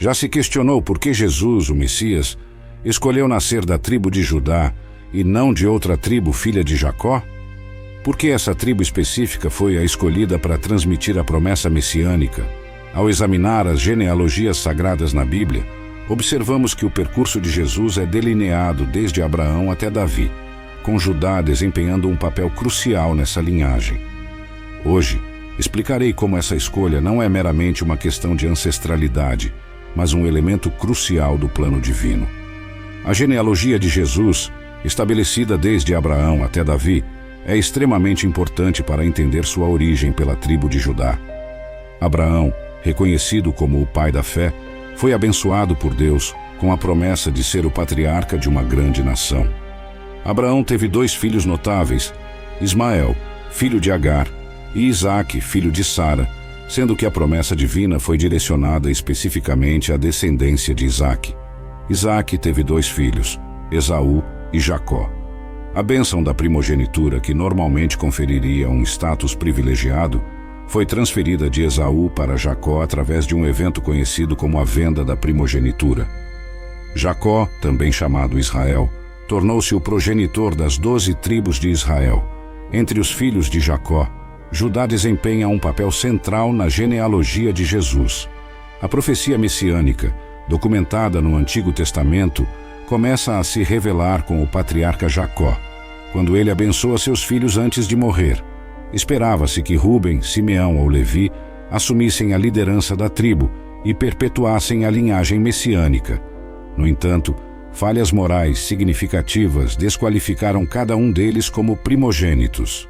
Já se questionou por que Jesus, o Messias, escolheu nascer da tribo de Judá e não de outra tribo filha de Jacó? Por que essa tribo específica foi a escolhida para transmitir a promessa messiânica? Ao examinar as genealogias sagradas na Bíblia, observamos que o percurso de Jesus é delineado desde Abraão até Davi, com Judá desempenhando um papel crucial nessa linhagem. Hoje, explicarei como essa escolha não é meramente uma questão de ancestralidade, mas um elemento crucial do plano divino. A genealogia de Jesus, estabelecida desde Abraão até Davi, é extremamente importante para entender sua origem pela tribo de Judá. Abraão, reconhecido como o pai da fé, foi abençoado por Deus com a promessa de ser o patriarca de uma grande nação. Abraão teve 2 filhos notáveis, Ismael, filho de Agar, e Isaque, filho de Sara, sendo que a promessa divina foi direcionada especificamente à descendência de Isaque. Isaque teve 2 filhos, Esaú e Jacó. A bênção da primogenitura, que normalmente conferiria um status privilegiado, foi transferida de Esaú para Jacó através de um evento conhecido como a venda da primogenitura. Jacó, também chamado Israel, tornou-se o progenitor das 12 tribos de Israel. Entre os filhos de Jacó, Judá desempenha um papel central na genealogia de Jesus. A profecia messiânica, documentada no Antigo Testamento, começa a se revelar com o patriarca Jacó, quando ele abençoa seus filhos antes de morrer. Esperava-se que Rúben, Simeão ou Levi assumissem a liderança da tribo e perpetuassem a linhagem messiânica. No entanto, falhas morais significativas desqualificaram cada um deles como primogênitos.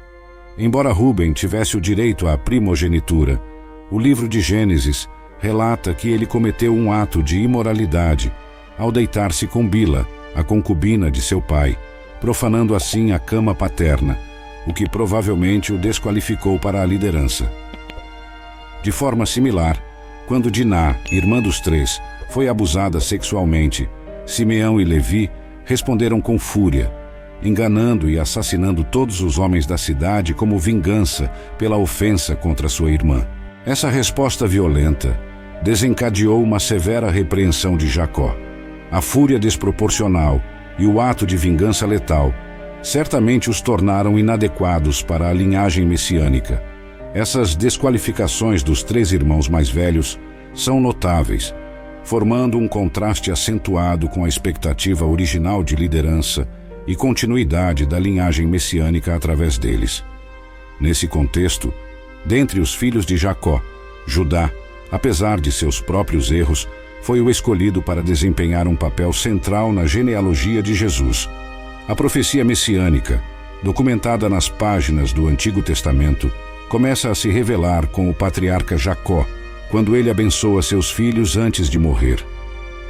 Embora Rúben tivesse o direito à primogenitura, o livro de Gênesis relata que ele cometeu um ato de imoralidade ao deitar-se com Bila, a concubina de seu pai, profanando assim a cama paterna, o que provavelmente o desqualificou para a liderança. De forma similar, quando Diná, irmã dos 3, foi abusada sexualmente, Simeão e Levi responderam com fúria, enganando e assassinando todos os homens da cidade como vingança pela ofensa contra sua irmã. Essa resposta violenta desencadeou uma severa repreensão de Jacó. A fúria desproporcional e o ato de vingança letal certamente os tornaram inadequados para a linhagem messiânica. Essas desqualificações dos 3 irmãos mais velhos são notáveis, formando um contraste acentuado com a expectativa original de liderança e continuidade da linhagem messiânica através deles. Nesse contexto, dentre os filhos de Jacó, Judá, apesar de seus próprios erros, foi o escolhido para desempenhar um papel central na genealogia de Jesus. A profecia messiânica, documentada nas páginas do Antigo Testamento, começa a se revelar com o patriarca Jacó, quando ele abençoa seus filhos antes de morrer.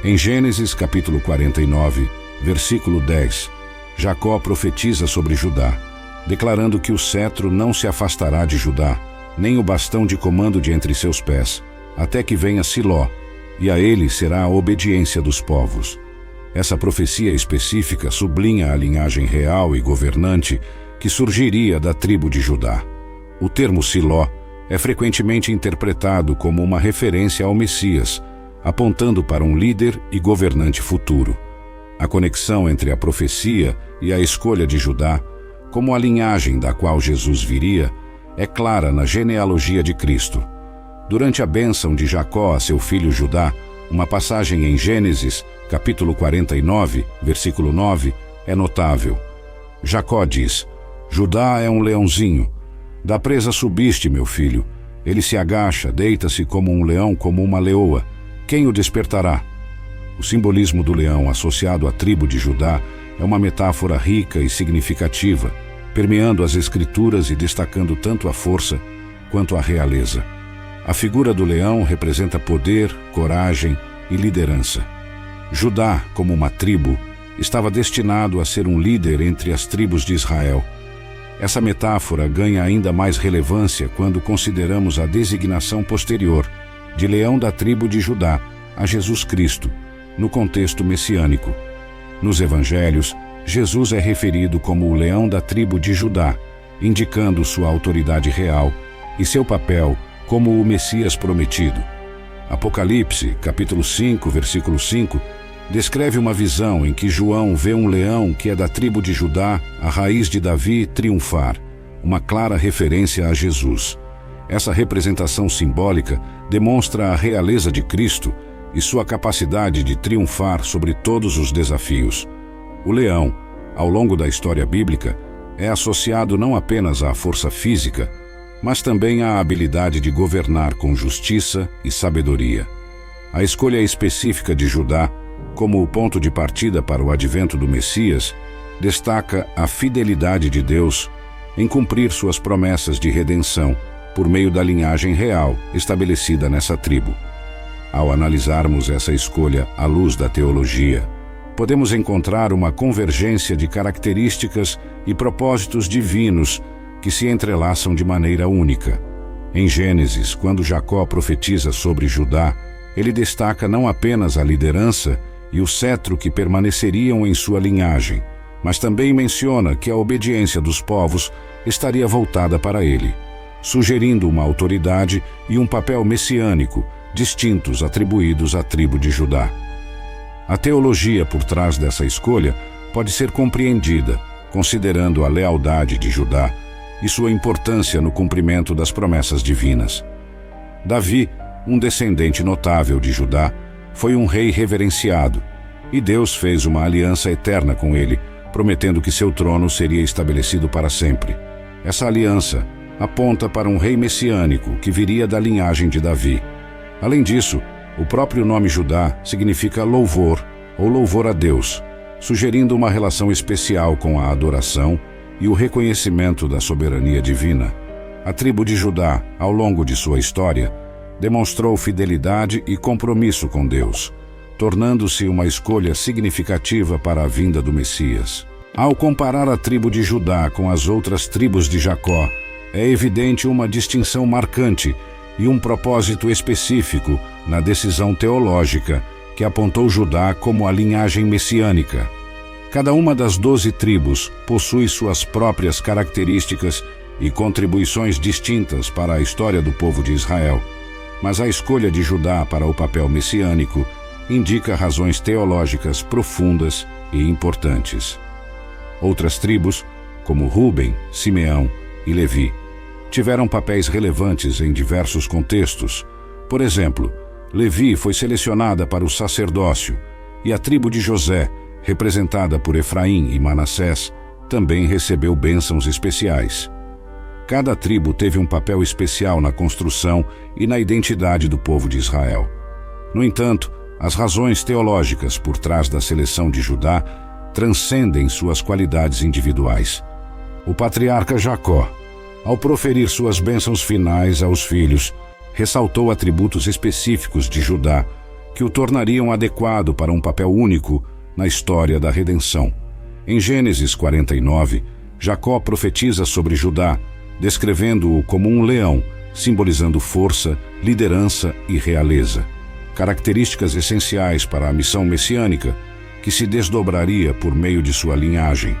Em Gênesis capítulo 49, versículo 10, Jacó profetiza sobre Judá, declarando que o cetro não se afastará de Judá, nem o bastão de comando de entre seus pés, até que venha Siló, e a ele será a obediência dos povos. Essa profecia específica sublinha a linhagem real e governante que surgiria da tribo de Judá. O termo Siló é frequentemente interpretado como uma referência ao Messias, apontando para um líder e governante futuro. A conexão entre a profecia e a escolha de Judá, como a linhagem da qual Jesus viria, é clara na genealogia de Cristo. Durante a bênção de Jacó a seu filho Judá, uma passagem em Gênesis, capítulo 49, versículo 9, é notável. Jacó diz: Judá é um leãozinho. Da presa subiste, meu filho. Ele se agacha, deita-se como um leão, como uma leoa. Quem o despertará? O simbolismo do leão associado à tribo de Judá é uma metáfora rica e significativa, permeando as escrituras e destacando tanto a força quanto a realeza. A figura do leão representa poder, coragem e liderança. Judá, como uma tribo, estava destinado a ser um líder entre as tribos de Israel. Essa metáfora ganha ainda mais relevância quando consideramos a designação posterior de leão da tribo de Judá a Jesus Cristo, no contexto messiânico. Nos evangelhos, Jesus é referido como o leão da tribo de Judá, indicando sua autoridade real e seu papel como o Messias prometido. Apocalipse, capítulo 5, versículo 5, descreve uma visão em que João vê um leão que é da tribo de Judá, a raiz de Davi, triunfar, uma clara referência a Jesus. Essa representação simbólica demonstra a realeza de Cristo e sua capacidade de triunfar sobre todos os desafios. O leão, ao longo da história bíblica, é associado não apenas à força física, mas também à habilidade de governar com justiça e sabedoria. A escolha específica de Judá, como o ponto de partida para o advento do Messias, destaca a fidelidade de Deus em cumprir suas promessas de redenção por meio da linhagem real estabelecida nessa tribo. Ao analisarmos essa escolha à luz da teologia, podemos encontrar uma convergência de características e propósitos divinos que se entrelaçam de maneira única. Em Gênesis, quando Jacó profetiza sobre Judá, ele destaca não apenas a liderança e o cetro que permaneceriam em sua linhagem, mas também menciona que a obediência dos povos estaria voltada para ele, sugerindo uma autoridade e um papel messiânico distintos atribuídos à tribo de Judá. A teologia por trás dessa escolha pode ser compreendida considerando a lealdade de Judá e sua importância no cumprimento das promessas divinas. Davi, um descendente notável de Judá, foi um rei reverenciado, e Deus fez uma aliança eterna com ele, prometendo que seu trono seria estabelecido para sempre. Essa aliança aponta para um rei messiânico que viria da linhagem de Davi. Além disso, o próprio nome Judá significa louvor ou louvor a Deus, sugerindo uma relação especial com a adoração e o reconhecimento da soberania divina. A tribo de Judá, ao longo de sua história, demonstrou fidelidade e compromisso com Deus, tornando-se uma escolha significativa para a vinda do Messias. Ao comparar a tribo de Judá com as outras tribos de Jacó, é evidente uma distinção marcante e um propósito específico na decisão teológica que apontou Judá como a linhagem messiânica. Cada uma das 12 tribos possui suas próprias características e contribuições distintas para a história do povo de Israel, mas a escolha de Judá para o papel messiânico indica razões teológicas profundas e importantes. Outras tribos, como Rúben, Simeão e Levi, tiveram papéis relevantes em diversos contextos. Por exemplo, Levi foi selecionada para o sacerdócio, e a tribo de José, representada por Efraim e Manassés, também recebeu bênçãos especiais. Cada tribo teve um papel especial na construção e na identidade do povo de Israel. No entanto, as razões teológicas por trás da seleção de Judá transcendem suas qualidades individuais. O patriarca Jacó, ao proferir suas bênçãos finais aos filhos, ressaltou atributos específicos de Judá que o tornariam adequado para um papel único na história da redenção. Em Gênesis 49, Jacó profetiza sobre Judá, descrevendo-o como um leão, simbolizando força, liderança e realeza, características essenciais para a missão messiânica que se desdobraria por meio de sua linhagem.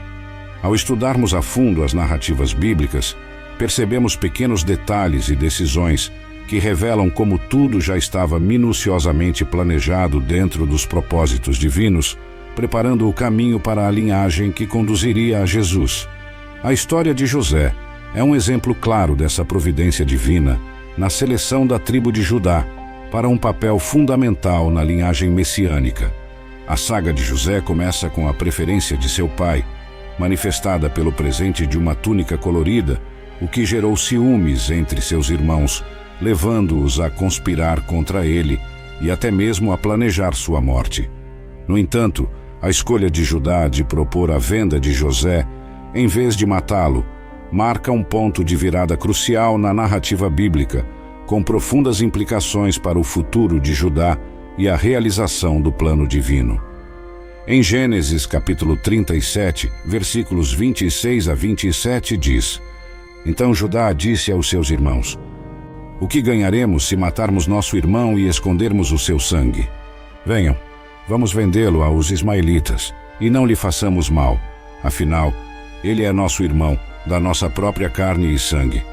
Ao estudarmos a fundo as narrativas bíblicas, percebemos pequenos detalhes e decisões que revelam como tudo já estava minuciosamente planejado dentro dos propósitos divinos, preparando o caminho para a linhagem que conduziria a Jesus. A história de José é um exemplo claro dessa providência divina na seleção da tribo de Judá para um papel fundamental na linhagem messiânica. A saga de José começa com a preferência de seu pai, manifestada pelo presente de uma túnica colorida, o que gerou ciúmes entre seus irmãos, levando-os a conspirar contra ele e até mesmo a planejar sua morte. No entanto, a escolha de Judá de propor a venda de José, em vez de matá-lo, marca um ponto de virada crucial na narrativa bíblica, com profundas implicações para o futuro de Judá e a realização do plano divino. Em Gênesis capítulo 37, versículos 26 a 27 diz: Então Judá disse aos seus irmãos: O que ganharemos se matarmos nosso irmão e escondermos o seu sangue? Venham, vamos vendê-lo aos ismaelitas, e não lhe façamos mal. Afinal, ele é nosso irmão, da nossa própria carne e sangue.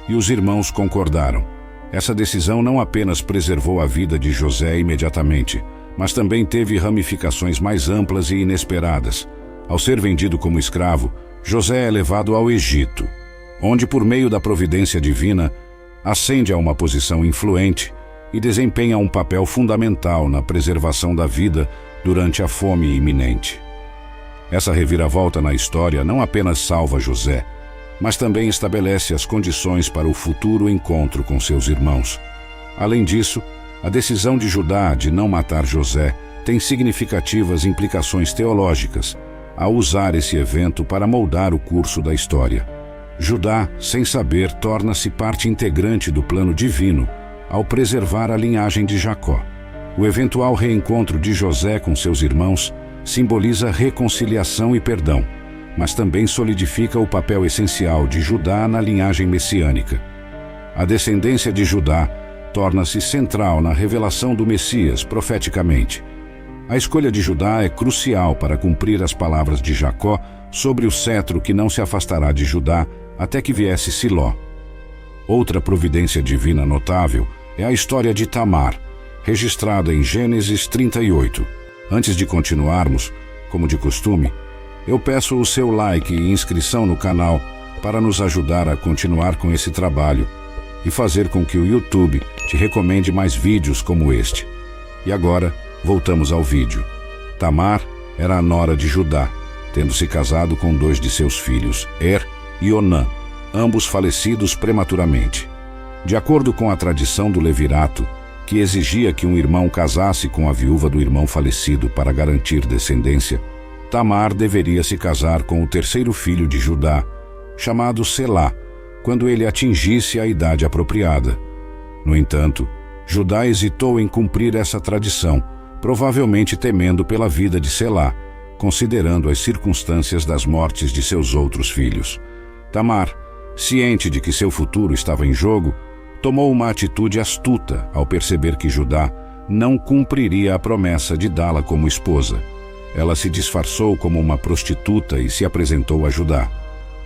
E os irmãos concordaram. Essa decisão não apenas preservou a vida de José imediatamente, mas também teve ramificações mais amplas e inesperadas. Ao ser vendido como escravo, José é levado ao Egito, onde, por meio da providência divina, ascende a uma posição influente e desempenha um papel fundamental na preservação da vida durante a fome iminente. Essa reviravolta na história não apenas salva José, mas também estabelece as condições para o futuro encontro com seus irmãos. Além disso, a decisão de Judá de não matar José tem significativas implicações teológicas ao usar esse evento para moldar o curso da história. Judá, sem saber, torna-se parte integrante do plano divino ao preservar a linhagem de Jacó. O eventual reencontro de José com seus irmãos simboliza reconciliação e perdão, mas também solidifica o papel essencial de Judá na linhagem messiânica. A descendência de Judá torna-se central na revelação do Messias profeticamente. A escolha de Judá é crucial para cumprir as palavras de Jacó sobre o cetro que não se afastará de Judá até que viesse Siló. Outra providência divina notável é a história de Tamar, registrada em Gênesis 38. Antes de continuarmos, como de costume, eu peço o seu like e inscrição no canal para nos ajudar a continuar com esse trabalho e fazer com que o YouTube te recomende mais vídeos como este. E agora, voltamos ao vídeo. Tamar era a nora de Judá, tendo se casado com 2 de seus filhos, e Onã, ambos falecidos prematuramente. De acordo com a tradição do Levirato, que exigia que um irmão casasse com a viúva do irmão falecido para garantir descendência, Tamar deveria se casar com o 3º filho de Judá, chamado Selá, quando ele atingisse a idade apropriada. No entanto, Judá hesitou em cumprir essa tradição, provavelmente temendo pela vida de Selá, considerando as circunstâncias das mortes de seus outros filhos. Tamar, ciente de que seu futuro estava em jogo, tomou uma atitude astuta ao perceber que Judá não cumpriria a promessa de dá-la como esposa. Ela se disfarçou como uma prostituta e se apresentou a Judá.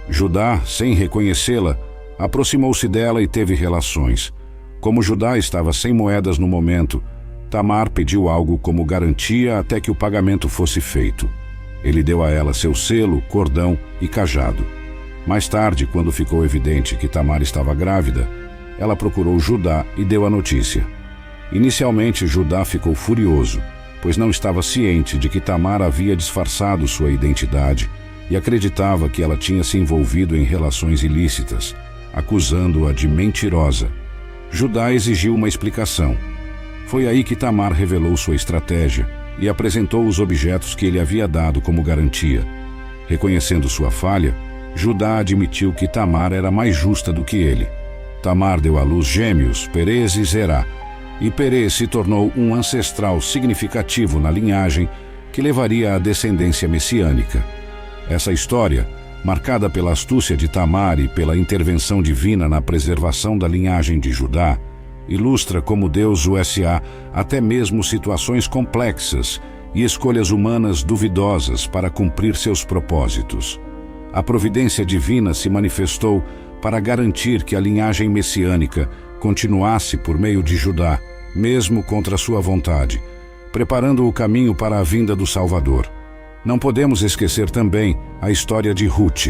Judá, sem reconhecê-la, aproximou-se dela e teve relações. Como Judá estava sem moedas no momento, Tamar pediu algo como garantia até que o pagamento fosse feito. Ele deu a ela seu selo, cordão e cajado. Mais tarde, quando ficou evidente que Tamar estava grávida, ela procurou Judá e deu a notícia. Inicialmente, Judá ficou furioso, pois não estava ciente de que Tamar havia disfarçado sua identidade e acreditava que ela tinha se envolvido em relações ilícitas, acusando-a de mentirosa. Judá exigiu uma explicação. Foi aí que Tamar revelou sua estratégia e apresentou os objetos que ele havia dado como garantia. Reconhecendo sua falha, Judá admitiu que Tamar era mais justa do que ele. Tamar deu à luz gêmeos, Perez e Zerá, e Perez se tornou um ancestral significativo na linhagem que levaria à descendência messiânica. Essa história, marcada pela astúcia de Tamar e pela intervenção divina na preservação da linhagem de Judá, ilustra como Deus usa até mesmo situações complexas e escolhas humanas duvidosas para cumprir seus propósitos. A providência divina se manifestou para garantir que a linhagem messiânica continuasse por meio de Judá, mesmo contra sua vontade, preparando o caminho para a vinda do Salvador. Não podemos esquecer também a história de Ruth,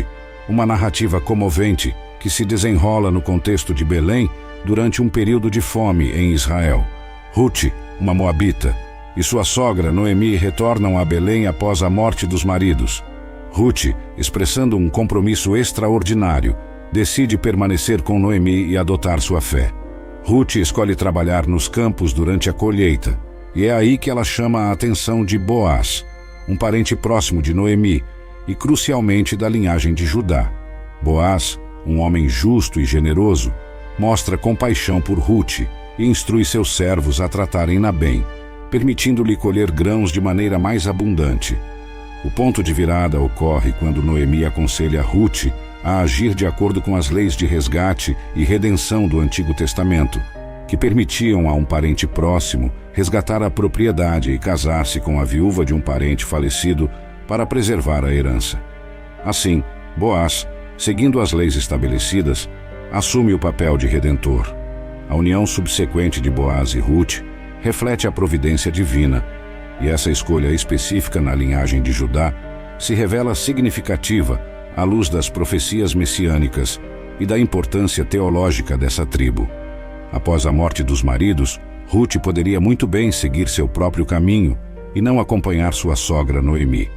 uma narrativa comovente que se desenrola no contexto de Belém durante um período de fome em Israel. Ruth, uma moabita, e sua sogra Noemi retornam a Belém após a morte dos maridos. Ruth, expressando um compromisso extraordinário, decide permanecer com Noemi e adotar sua fé. Ruth escolhe trabalhar nos campos durante a colheita, e é aí que ela chama a atenção de Boaz, um parente próximo de Noemi e crucialmente da linhagem de Judá. Boaz, um homem justo e generoso, mostra compaixão por Ruth e instrui seus servos a tratarem-na bem, permitindo-lhe colher grãos de maneira mais abundante. O ponto de virada ocorre quando Noemi aconselha Ruth a agir de acordo com as leis de resgate e redenção do Antigo Testamento, que permitiam a um parente próximo resgatar a propriedade e casar-se com a viúva de um parente falecido para preservar a herança. Assim, Boaz, seguindo as leis estabelecidas, assume o papel de redentor. A união subsequente de Boaz e Ruth reflete a providência divina, e essa escolha específica na linhagem de Judá se revela significativa à luz das profecias messiânicas e da importância teológica dessa tribo. Após a morte dos maridos, Ruth poderia muito bem seguir seu próprio caminho e não acompanhar sua sogra Noemi.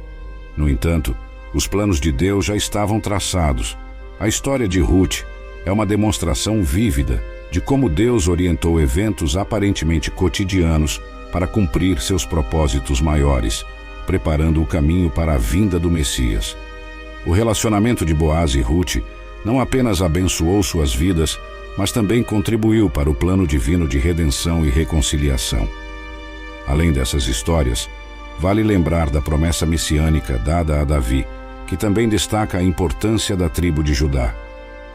No entanto, os planos de Deus já estavam traçados. A história de Ruth é uma demonstração vívida de como Deus orientou eventos aparentemente cotidianos para cumprir seus propósitos maiores, preparando o caminho para a vinda do Messias. O relacionamento de Boaz e Ruth não apenas abençoou suas vidas, mas também contribuiu para o plano divino de redenção e reconciliação. Além dessas histórias, vale lembrar da promessa messiânica dada a Davi, que também destaca a importância da tribo de Judá.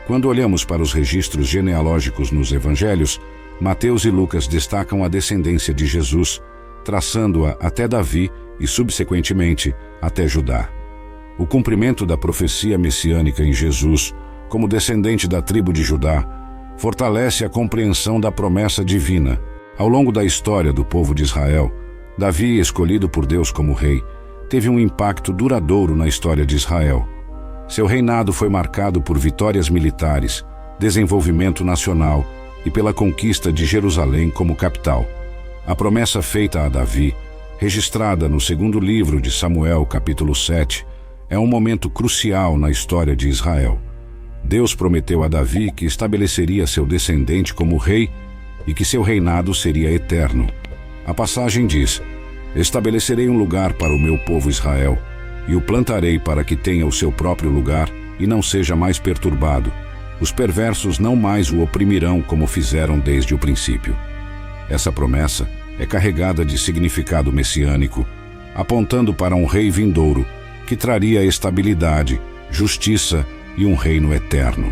Quando olhamos para os registros genealógicos nos evangelhos, Mateus e Lucas destacam a descendência de Jesus, traçando-a até Davi e, subsequentemente, até Judá. O cumprimento da profecia messiânica em Jesus, como descendente da tribo de Judá, fortalece a compreensão da promessa divina. Ao longo da história do povo de Israel, Davi, escolhido por Deus como rei, teve um impacto duradouro na história de Israel. Seu reinado foi marcado por vitórias militares, desenvolvimento nacional e pela conquista de Jerusalém como capital. A promessa feita a Davi, registrada no segundo livro de Samuel, capítulo 7, é um momento crucial na história de Israel. Deus prometeu a Davi que estabeleceria seu descendente como rei e que seu reinado seria eterno. A passagem diz: "Estabelecerei um lugar para o meu povo Israel, e o plantarei para que tenha o seu próprio lugar e não seja mais perturbado. Os perversos não mais o oprimirão como fizeram desde o princípio." Essa promessa é carregada de significado messiânico, apontando para um rei vindouro que traria estabilidade, justiça e um reino eterno.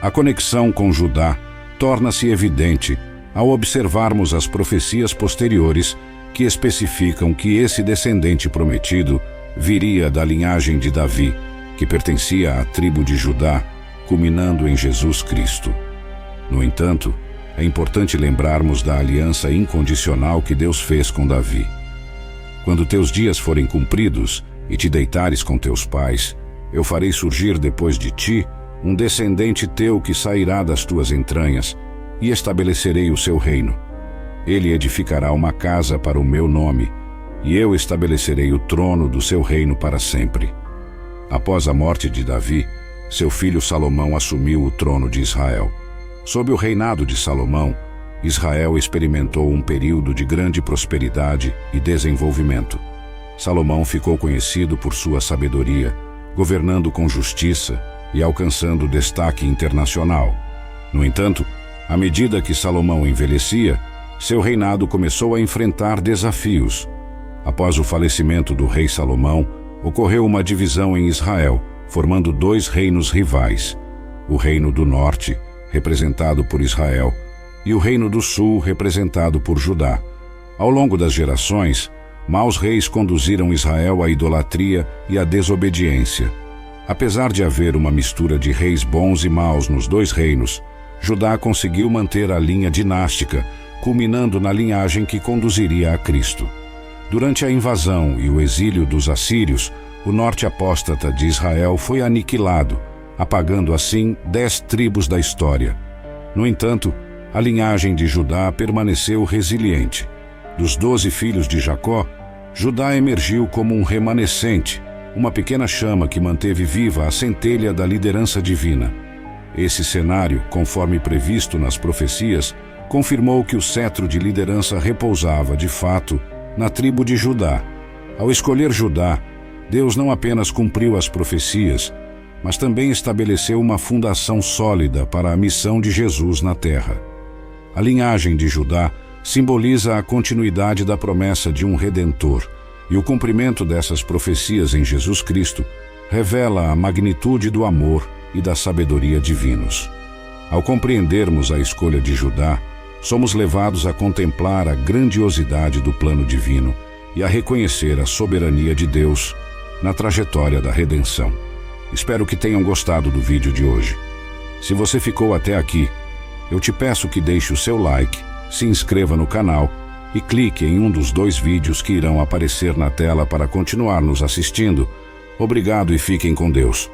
A conexão com Judá torna-se evidente ao observarmos as profecias posteriores que especificam que esse descendente prometido viria da linhagem de Davi, que pertencia à tribo de Judá, culminando em Jesus Cristo. No entanto, é importante lembrarmos da aliança incondicional que Deus fez com Davi. "Quando teus dias forem cumpridos e te deitares com teus pais, eu farei surgir depois de ti um descendente teu que sairá das tuas entranhas, e estabelecerei o seu reino. Ele edificará uma casa para o meu nome, e eu estabelecerei o trono do seu reino para sempre." Após a morte de Davi, seu filho Salomão assumiu o trono de Israel. Sob o reinado de Salomão, Israel experimentou um período de grande prosperidade e desenvolvimento. Salomão ficou conhecido por sua sabedoria, governando com justiça e alcançando destaque internacional. No entanto, à medida que Salomão envelhecia, seu reinado começou a enfrentar desafios. Após o falecimento do rei Salomão, ocorreu uma divisão em Israel, formando dois reinos rivais: o reino do norte, representado por Israel, e o reino do sul, representado por Judá. Ao longo das gerações, maus reis conduziram Israel à idolatria e à desobediência. Apesar de haver uma mistura de reis bons e maus nos dois reinos, Judá conseguiu manter a linha dinástica, culminando na linhagem que conduziria a Cristo. Durante a invasão e o exílio dos assírios, o norte apóstata de Israel foi aniquilado, apagando assim 10 tribos da história. No entanto, a linhagem de Judá permaneceu resiliente. Dos 12 filhos de Jacó, Judá emergiu como um remanescente, uma pequena chama que manteve viva a centelha da liderança divina. Esse cenário, conforme previsto nas profecias, confirmou que o cetro de liderança repousava, de fato, na tribo de Judá. Ao escolher Judá, Deus não apenas cumpriu as profecias, mas também estabeleceu uma fundação sólida para a missão de Jesus na terra. A linhagem de Judá simboliza a continuidade da promessa de um Redentor, e o cumprimento dessas profecias em Jesus Cristo revela a magnitude do amor e da sabedoria divinos. Ao compreendermos a escolha de Judá, somos levados a contemplar a grandiosidade do plano divino e a reconhecer a soberania de Deus na trajetória da redenção. Espero que tenham gostado do vídeo de hoje. Se você ficou até aqui, Eu te peço que deixe o seu like, se inscreva no canal e clique em um dos 2 vídeos que irão aparecer na tela para continuar nos assistindo. Obrigado e fiquem com Deus.